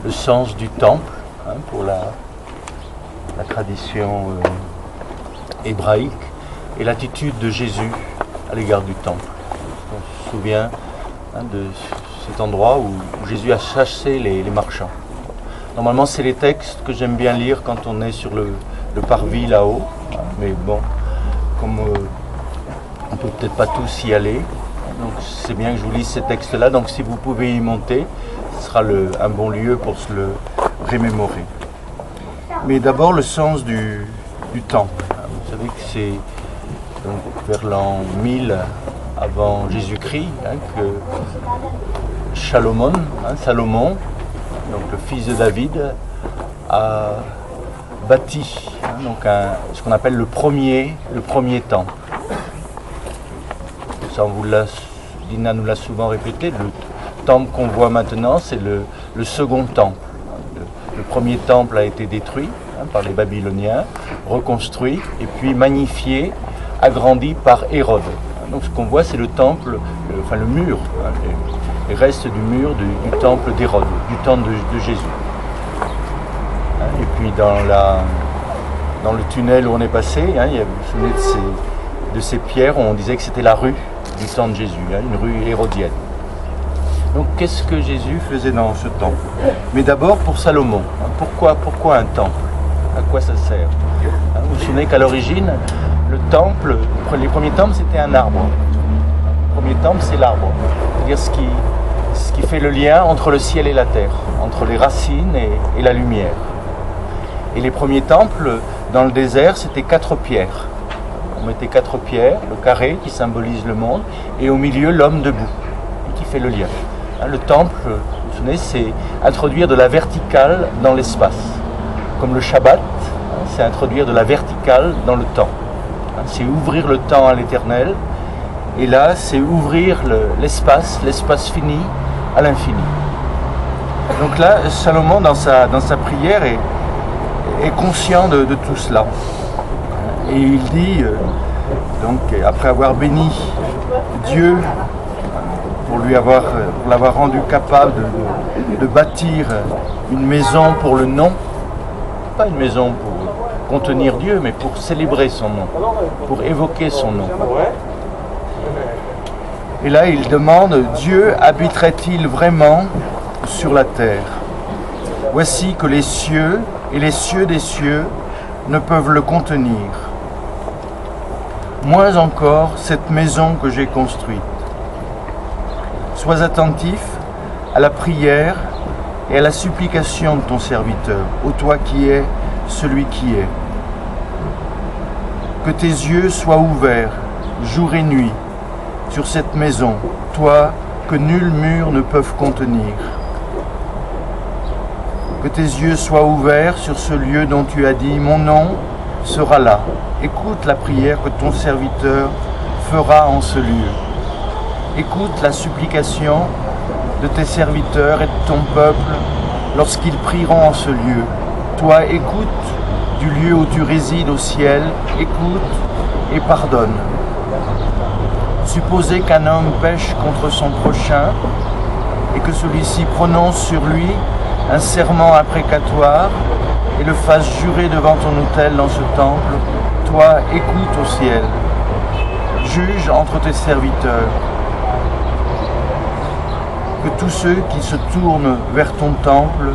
le sens du temple, pour la tradition hébraïque, et l'attitude de Jésus à l'égard du temple. On se souvient de cet endroit où Jésus a chassé les marchands. Normalement, c'est les textes que j'aime bien lire quand on est sur le parvis là-haut, mais bon, comme on peut peut-être pas tous y aller, donc c'est bien que je vous lise ces textes-là. Donc si vous pouvez y monter, ce sera un bon lieu pour se le remémorer. Mais d'abord le sens du temple. Vous savez que c'est donc vers l'an 1000 avant Jésus-Christ que Salomon, donc le fils de David, a bâti donc ce qu'on appelle le premier temple. Ça, Dina nous l'a souvent répété, le temple qu'on voit maintenant, c'est le second temple. Le premier temple a été détruit par les Babyloniens, reconstruit et puis magnifié, agrandi par Hérode. Donc ce qu'on voit, c'est le temple, le mur, les restes du mur du temple d'Hérode, du temple de Jésus. Et puis dans le tunnel où on est passé, vous vous souvenez de ces pierres, on disait que c'était la rue du temple de Jésus, une rue hérodienne. Donc qu'est-ce que Jésus faisait dans ce temple? Mais d'abord pour Salomon. Pourquoi un temple? À quoi ça sert? Vous vous souvenez qu'à l'origine, le temple, les premiers temples, c'était un arbre. Le premier temple, c'est l'arbre. C'est-à-dire ce qui fait le lien entre le ciel et la terre, entre les racines et la lumière. Et les premiers temples, dans le désert, c'était 4 pierres. On mettait 4 pierres, le carré qui symbolise le monde, et au milieu, l'homme debout, qui fait le lien. Le temple, vous vous souvenez, c'est introduire de la verticale dans l'espace. Comme le Shabbat, c'est introduire de la verticale dans le temps. C'est ouvrir le temps à l'éternel, et là, c'est ouvrir l'espace fini à l'infini. Donc là, Salomon, dans sa prière, est conscient de tout cela. Et il dit, donc, après avoir béni Dieu, pour l'avoir rendu capable de bâtir une maison pour le nom, pas une maison pour contenir Dieu, mais pour célébrer son nom, pour évoquer son nom. Et là, il demande, Dieu habiterait-il vraiment sur la terre? Voici que les cieux et les cieux des cieux ne peuvent le contenir. Moins encore cette maison que j'ai construite. Sois attentif à la prière et à la supplication de ton serviteur, ô toi qui es celui qui est. Que tes yeux soient ouverts, jour et nuit, sur cette maison, toi que nul mur ne peuvent contenir. Que tes yeux soient ouverts sur ce lieu dont tu as dit, mon nom sera là. Écoute la prière que ton serviteur fera en ce lieu. Écoute la supplication de tes serviteurs et de ton peuple lorsqu'ils prieront en ce lieu. Toi, écoute du lieu où tu résides au ciel, écoute et pardonne. Supposez qu'un homme pêche contre son prochain et que celui-ci prononce sur lui un serment imprécatoire et le fasse jurer devant ton autel dans ce temple, toi, écoute au ciel. Juge entre tes serviteurs. Que tous ceux qui se tournent vers ton temple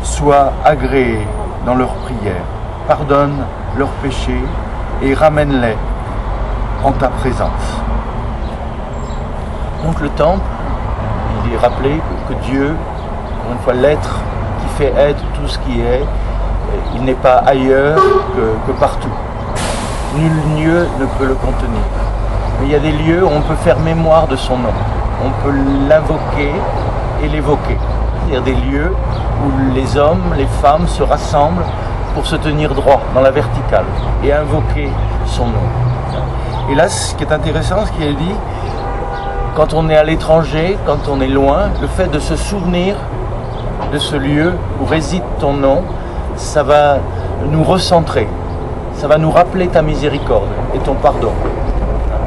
soient agréés dans leurs prières. Pardonne leurs péchés et ramène-les en ta présence. Donc le temple, il est rappelé que Dieu, encore une fois l'être qui fait être tout ce qui est, il n'est pas ailleurs que partout. Nul lieu ne peut le contenir. Mais il y a des lieux où on peut faire mémoire de son nom. On peut l'invoquer et l'évoquer. C'est-à-dire des lieux où les hommes, les femmes se rassemblent pour se tenir droit dans la verticale et invoquer son nom. Et là, ce qui est intéressant, ce qu'il dit, quand on est à l'étranger, quand on est loin, le fait de se souvenir de ce lieu où réside ton nom, ça va nous recentrer, ça va nous rappeler ta miséricorde et ton pardon.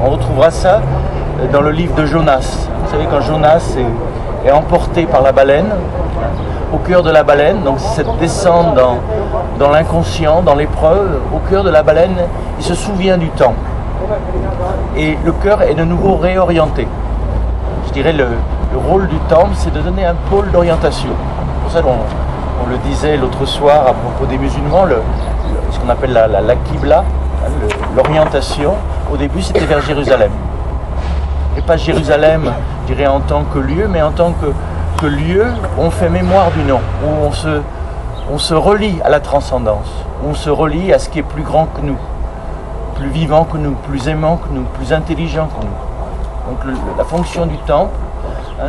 On retrouvera ça dans le livre de Jonas. Vous savez, quand Jonas est emporté par la baleine, au cœur de la baleine, donc cette descente dans l'inconscient, dans l'épreuve, au cœur de la baleine, il se souvient du temple. Et le cœur est de nouveau réorienté. Je dirais le rôle du temple, c'est de donner un pôle d'orientation. C'est pour ça qu'on le disait l'autre soir à propos des musulmans, ce qu'on appelle la Qibla, l'orientation, au début c'était vers Jérusalem. Et pas Jérusalem, je dirais en tant que lieu, mais en tant que lieu où on fait mémoire du nom, où on se relie à la transcendance, où on se relie à ce qui est plus grand que nous, plus vivant que nous, plus aimant que nous, plus intelligent que nous. Donc la fonction du temple,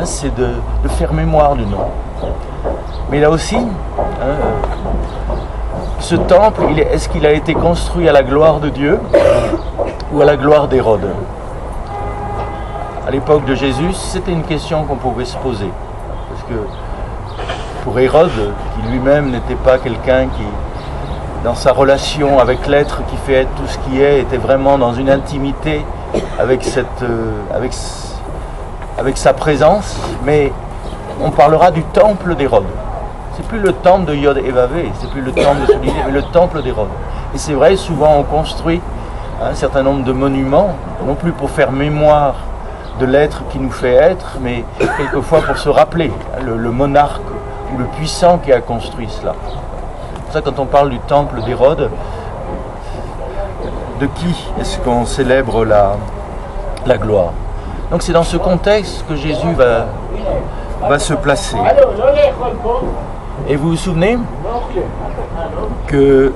c'est de faire mémoire du nom. Mais là aussi, ce temple, est-ce qu'il a été construit à la gloire de Dieu ou à la gloire d'Hérode? À l'époque de Jésus, c'était une question qu'on pouvait se poser. Parce que pour Hérode, qui lui-même n'était pas quelqu'un qui, dans sa relation avec l'être qui fait être tout ce qui est, était vraiment dans une intimité avec sa présence, mais on parlera du temple d'Hérode. C'est plus le temple de Yod et Vavé, c'est plus le temple de celui-là, mais le temple d'Hérode. Et c'est vrai, souvent on construit un certain nombre de monuments, non plus pour faire mémoire de l'être qui nous fait être, mais quelquefois pour se rappeler le monarque ou le puissant qui a construit cela. C'est pour ça quand on parle du temple d'Hérode, de qui est-ce qu'on célèbre la gloire? Donc c'est dans ce contexte que Jésus va se placer. Et vous vous souvenez que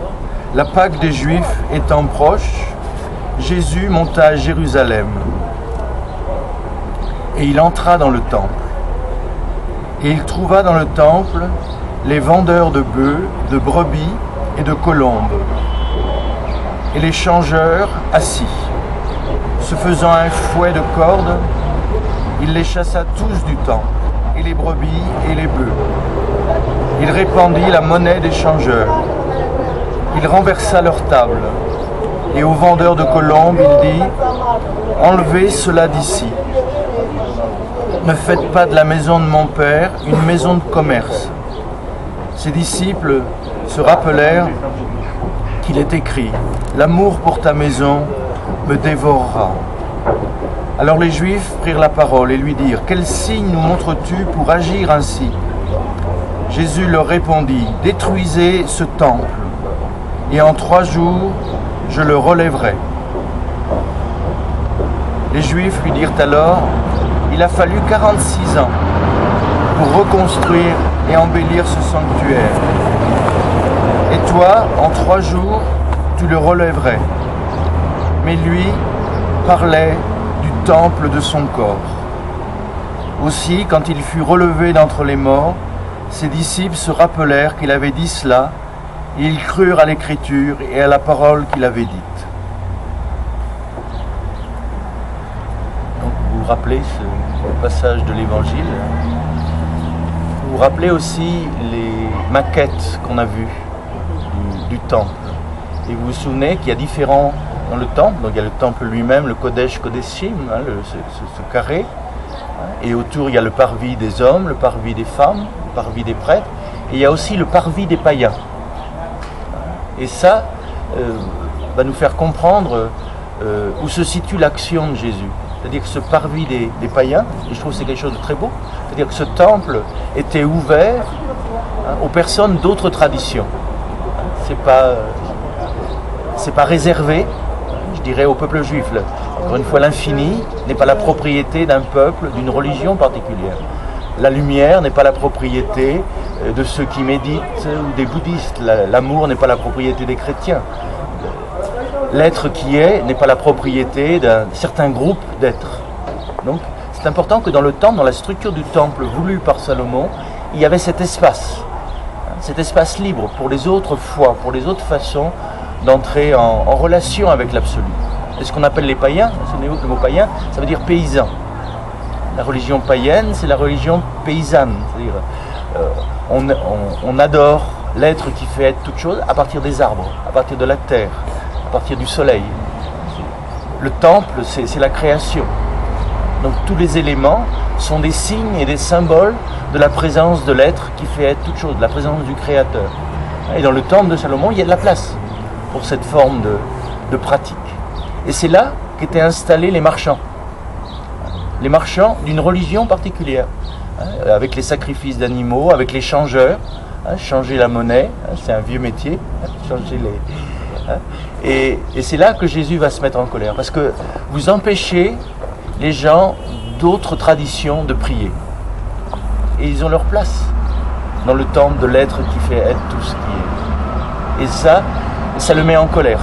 la Pâque des Juifs étant proche, Jésus monta à Jérusalem et il entra dans le temple. Et il trouva dans le temple les vendeurs de bœufs, de brebis et de colombes, et les changeurs assis. Se faisant un fouet de cordes, il les chassa tous du temple, et les brebis et les bœufs. Il répandit la monnaie des changeurs. Il renversa leur table. Et aux vendeurs de colombes, il dit « Enlevez cela d'ici. Ne faites pas de la maison de mon Père une maison de commerce. » Ses disciples se rappelèrent qu'il est écrit « L'amour pour ta maison me dévorera. » Alors les Juifs prirent la parole et lui dirent « Quel signe nous montres-tu pour agir ainsi ?» Jésus leur répondit « Détruisez ce temple, et en 3 jours, je le relèverai. » Les Juifs lui dirent alors « Il a fallu 46 ans pour reconstruire et embellir ce sanctuaire. Et toi, en 3 jours, tu le relèverais. » Mais lui parlait du temple de son corps. Aussi, quand il fut relevé d'entre les morts, ses disciples se rappelèrent qu'il avait dit cela, et ils crurent à l'écriture et à la parole qu'il avait dite. Donc vous vous rappelez ce passage de l'Évangile. Vous vous rappelez aussi les maquettes qu'on a vues du temple. Et vous vous souvenez qu'il y a différents dans le temple. Donc il y a le temple lui-même, le Kodesh Kodeshim, ce carré. Et autour il y a le parvis des hommes, le parvis des femmes, le parvis des prêtres. Et il y a aussi le parvis des païens. Et ça va nous faire comprendre où se situe l'action de Jésus. C'est-à-dire que ce parvis des païens, et je trouve que c'est quelque chose de très beau, c'est-à-dire que ce temple était ouvert aux personnes d'autres traditions. C'est pas réservé, je dirais, au peuple juif. Encore une fois, l'infini n'est pas la propriété d'un peuple, d'une religion particulière. La lumière n'est pas la propriété de ceux qui méditent ou des bouddhistes. L'amour n'est pas la propriété des chrétiens. L'être qui est n'est pas la propriété d'un certain groupe d'êtres. Donc c'est important que dans le temple, dans la structure du temple voulu par Salomon, il y avait cet espace libre pour les autres foi, pour les autres façons d'entrer en relation avec l'absolu. Et ce qu'on appelle les païens, souvenez-vous que le mot païen, ça veut dire paysan. La religion païenne, c'est la religion paysanne. C'est-à-dire, on adore l'être qui fait être toute chose à partir des arbres, à partir de la terre, à partir du soleil. Le temple, c'est la création. Donc tous les éléments sont des signes et des symboles de la présence de l'être qui fait être toute chose, de la présence du Créateur. Et dans le temple de Salomon, il y a de la place pour cette forme de pratique. Et c'est là qu'étaient installés les marchands d'une religion particulière, avec les sacrifices d'animaux, avec les changeurs, changer la monnaie, c'est un vieux métier, changer les... Et c'est là que Jésus va se mettre en colère, parce que vous empêchez les gens d'autres traditions de prier. Et ils ont leur place dans le temple de l'être qui fait être tout ce qui est. Et ça le met en colère.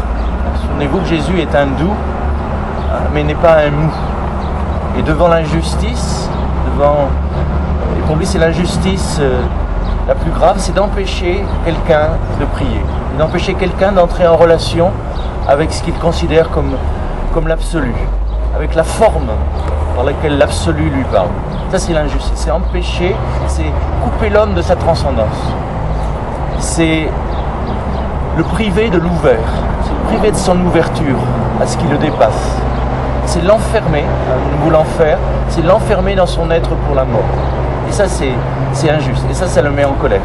Souvenez-vous que Jésus est un doux, mais n'est pas un mou. Et devant l'injustice, et pour lui c'est l'injustice la plus grave, c'est d'empêcher quelqu'un de prier, d'empêcher quelqu'un d'entrer en relation avec ce qu'il considère comme l'absolu, avec la forme par laquelle l'absolu lui parle. Ça c'est l'injustice, c'est empêcher, c'est couper l'homme de sa transcendance. C'est le priver de l'ouvert, c'est le priver de son ouverture à ce qui le dépasse. C'est l'enfermer, nous voulons faire, c'est l'enfermer dans son être pour la mort. Et ça c'est injuste, et ça le met en colère.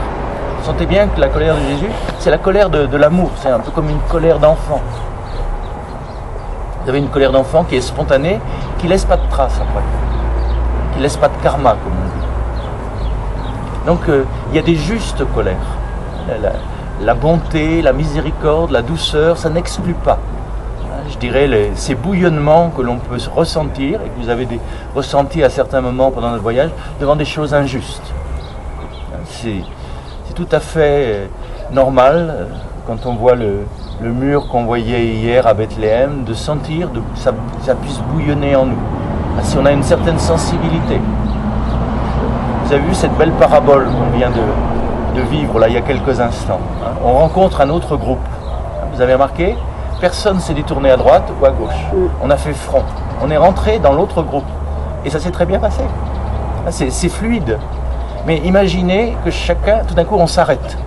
Vous sentez bien que la colère de Jésus, c'est la colère de l'amour, c'est un peu comme une colère d'enfant. Vous avez une colère d'enfant qui est spontanée, qui ne laisse pas de traces après, qui ne laisse pas de karma, comme on dit. Donc il y a des justes colères. La bonté, la miséricorde, la douceur, ça n'exclut pas. Je dirais ces bouillonnements que l'on peut ressentir, et que vous avez ressentis à certains moments pendant notre voyage, devant des choses injustes. C'est tout à fait normal, quand on voit le mur qu'on voyait hier à Bethléem, de sentir que ça puisse bouillonner en nous, si on a une certaine sensibilité. Vous avez vu cette belle parabole qu'on vient de vivre là il y a quelques instants. On rencontre un autre groupe. Vous avez remarqué ? Personne ne s'est détourné à droite ou à gauche. On a fait front. On est rentré dans l'autre groupe. Et ça s'est très bien passé. C'est fluide. Mais imaginez que chacun, tout d'un coup, on s'arrête.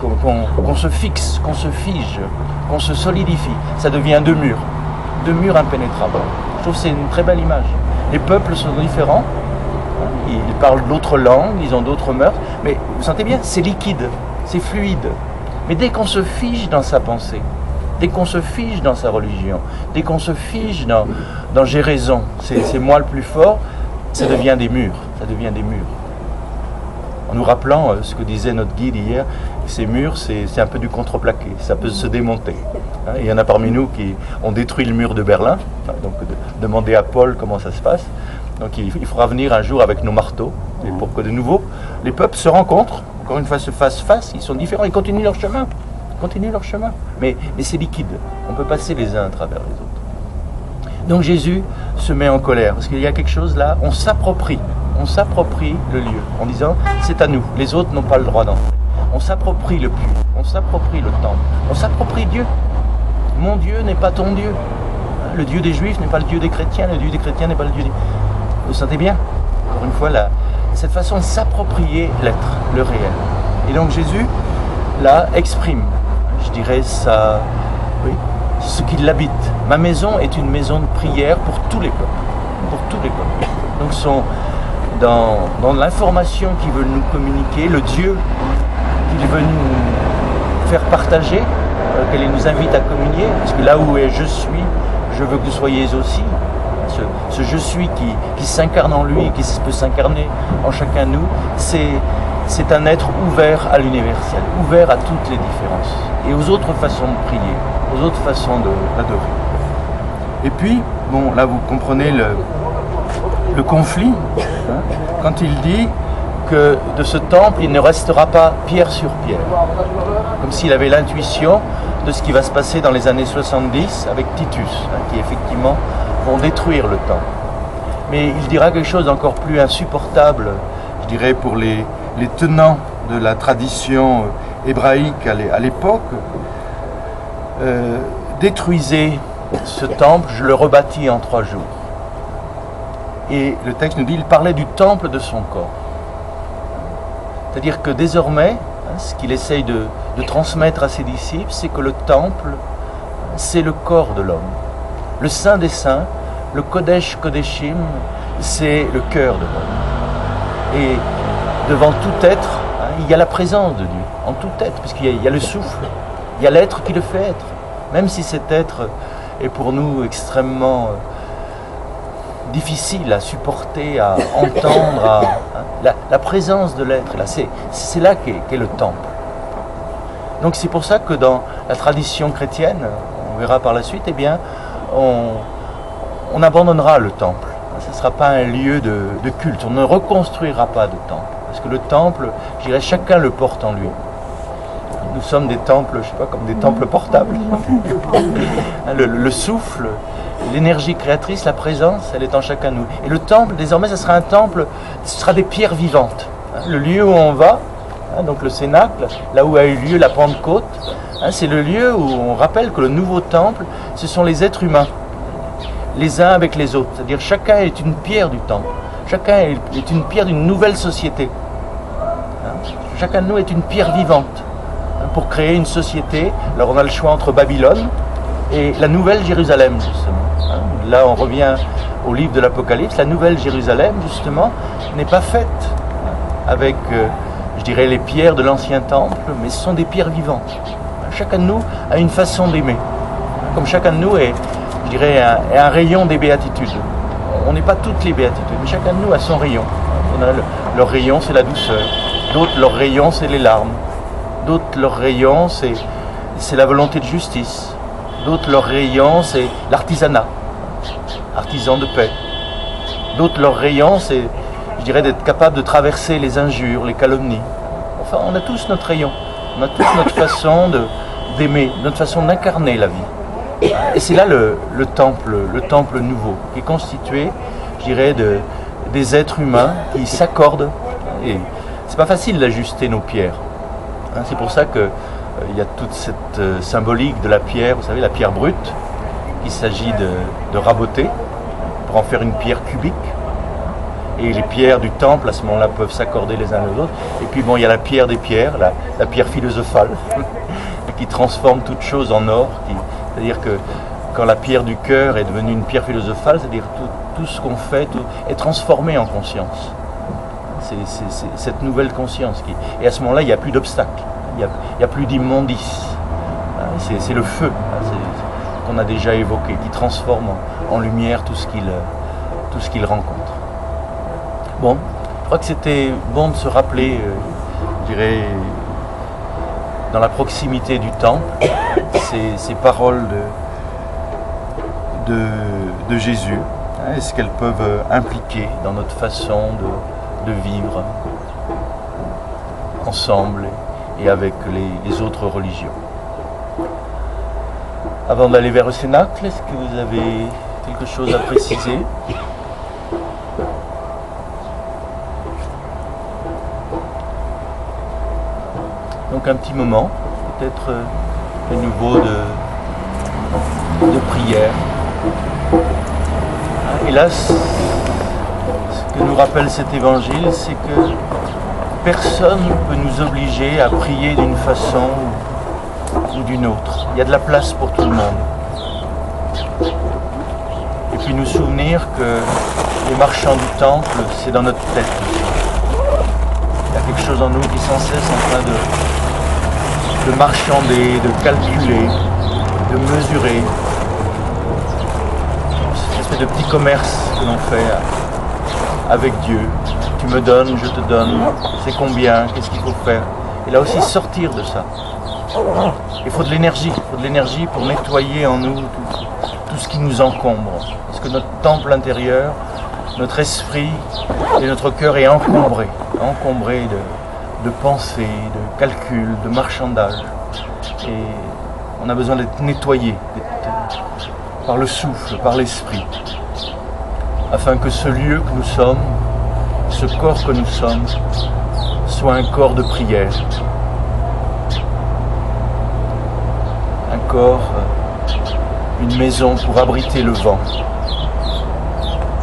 Qu'on se fixe, qu'on se fige, qu'on se solidifie. Ça devient deux murs impénétrables. Je trouve que c'est une très belle image. Les peuples sont différents. Ils parlent d'autres langues, ils ont d'autres mœurs. Mais vous sentez bien, c'est liquide, c'est fluide. Mais dès qu'on se fige dans sa pensée, dès qu'on se fige dans sa religion, dès qu'on se fige dans j'ai raison, c'est moi le plus fort, ça devient des murs, En nous rappelant ce que disait notre guide hier, ces murs, c'est un peu du contreplaqué, ça peut se démonter. Il y en a parmi nous qui ont détruit le mur de Berlin, donc demandez à Paul comment ça se passe. Donc il faudra venir un jour avec nos marteaux, et pour que de nouveau les peuples se rencontrent, encore une fois se fassent face, ils sont différents, ils continuent leur chemin. Mais c'est liquide, on peut passer les uns à travers les autres. Donc Jésus se met en colère, parce qu'il y a quelque chose là, on s'approprie le lieu, en disant c'est à nous, les autres n'ont pas le droit d'entrer. On s'approprie le puits, on s'approprie le temple, on s'approprie Dieu. Mon Dieu n'est pas ton Dieu. Le Dieu des Juifs n'est pas le Dieu des chrétiens, le Dieu des chrétiens n'est pas le Dieu des... Vous sentez bien ? Encore une fois, cette façon de s'approprier l'être, le réel. Et donc Jésus, là, exprime, je dirais, ce qui l'habite. Ma maison est une maison de prière pour tous les peuples. Donc dans l'information qu'il veut nous communiquer, le Dieu qu'il veut nous faire partager, qu'elle nous invite à communier, parce que là où est je suis, je veux que vous soyez aussi. Ce je suis qui s'incarne en lui et qui peut s'incarner en chacun de nous, c'est un être ouvert à l'universel, ouvert à toutes les différences et aux autres façons de prier, aux autres façons d'adorer. Et puis, bon, là vous comprenez le conflit, quand il dit que de ce temple, il ne restera pas pierre sur pierre. Comme s'il avait l'intuition de ce qui va se passer dans les années 70 avec Titus, qui effectivement vont détruire le temple. Mais il dira quelque chose d'encore plus insupportable, je dirais, pour les tenants de la tradition hébraïque à l'époque. Détruisez ce temple, je le rebâtis en 3 jours. Et le texte nous dit, il parlait du temple de son corps. C'est-à-dire que désormais, ce qu'il essaye de transmettre à ses disciples, c'est que le temple, c'est le corps de l'homme. Le Saint des Saints, le Kodesh Kodeshim, c'est le cœur de l'homme. Et devant tout être, il y a la présence de Dieu, en tout être, puisqu'il y a le souffle, il y a l'être qui le fait être. Même si cet être est pour nous extrêmement difficile à supporter, à entendre, la présence de l'être, c'est là qu'est le temple. Donc c'est pour ça que dans la tradition chrétienne, on verra par la suite, eh bien, on abandonnera le temple. Ce ne sera pas un lieu de culte, on ne reconstruira pas de temple. Parce que le temple, je dirais, chacun le porte en lui. Nous sommes des temples, je ne sais pas, comme des temples portables. Le souffle, l'énergie créatrice, la présence, elle est en chacun de nous. Et le temple, désormais, ce sera un temple, ce sera des pierres vivantes. Le lieu où on va, donc le Cénacle, là où a eu lieu la Pentecôte, c'est le lieu où on rappelle que le nouveau temple, ce sont les êtres humains, les uns avec les autres. C'est-à-dire chacun est une pierre du temple. Chacun est une pierre d'une nouvelle société. Chacun de nous est une pierre vivante pour créer une société. Alors on a le choix entre Babylone et la nouvelle Jérusalem, justement. Là on revient au livre de l'Apocalypse. La nouvelle Jérusalem, justement, n'est pas faite avec, je dirais, les pierres de l'ancien temple, mais ce sont des pierres vivantes. Chacun de nous a une façon d'aimer. Comme chacun de nous est, je dirais, un rayon des béatitudes. On n'est pas toutes les béatitudes, mais chacun de nous a son rayon. On a leur rayon, c'est la douceur. D'autres, leur rayon, c'est les larmes. D'autres, leur rayon, c'est la volonté de justice. D'autres, leur rayon, c'est l'artisanat, artisan de paix. D'autres, leur rayon, c'est, je dirais, d'être capable de traverser les injures, les calomnies. Enfin, on a tous notre rayon. On a tous notre façon d'aimer, notre façon d'incarner la vie. Et c'est là le temple nouveau, qui est constitué, je dirais, des êtres humains qui s'accordent. Et c'est pas facile d'ajuster nos pierres. C'est pour ça qu'il y a toute cette symbolique de la pierre, vous savez, la pierre brute, qu'il s'agit de raboter pour en faire une pierre cubique. Et les pierres du temple, à ce moment-là, peuvent s'accorder les uns les autres. Et puis bon, il y a la pierre des pierres, la pierre philosophale, qui transforme toute chose en or. C'est-à-dire que quand la pierre du cœur est devenue une pierre philosophale, c'est-à-dire tout ce qu'on fait est transformé en conscience. C'est cette nouvelle conscience. Et à ce moment-là, il n'y a plus d'obstacles, il n'y a plus d'immondice. C'est le feu qu'on a déjà évoqué, qui transforme en lumière tout ce qu'il rencontre. Bon, je crois que c'était bon de se rappeler, je dirais, dans la proximité du temple, ces paroles de Jésus, et ce qu'elles peuvent impliquer dans notre façon de vivre ensemble et avec les autres religions. Avant d'aller vers le Cénacle, est-ce que vous avez quelque chose à préciser ? Donc un petit moment, peut-être de nouveau de prière. Et là, ce que nous rappelle cet évangile, c'est que personne ne peut nous obliger à prier d'une façon ou d'une autre. Il y a de la place pour tout le monde. Et puis nous souvenir que les marchands du temple, c'est dans notre tête. Il y a quelque chose en nous qui est sans cesse en train de marchander, de calculer, de mesurer. Cette espèce de petit commerce que l'on fait avec Dieu. Tu me donnes, je te donne, c'est combien, qu'est-ce qu'il faut faire. Et là aussi sortir de ça. Il faut de l'énergie pour nettoyer en nous tout ce qui nous encombre. Parce que notre temple intérieur, notre esprit et notre cœur est encombré de pensées, de calculs, de marchandage. Et on a besoin d'être nettoyé par le souffle, par l'esprit, afin que ce lieu que nous sommes, ce corps que nous sommes, soit un corps de prière. Un corps, une maison pour abriter le vent,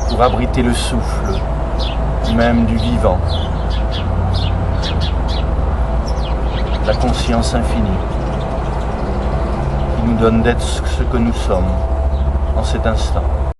pour abriter le souffle, même du vivant. La conscience infinie qui nous donne d'être ce que nous sommes en cet instant.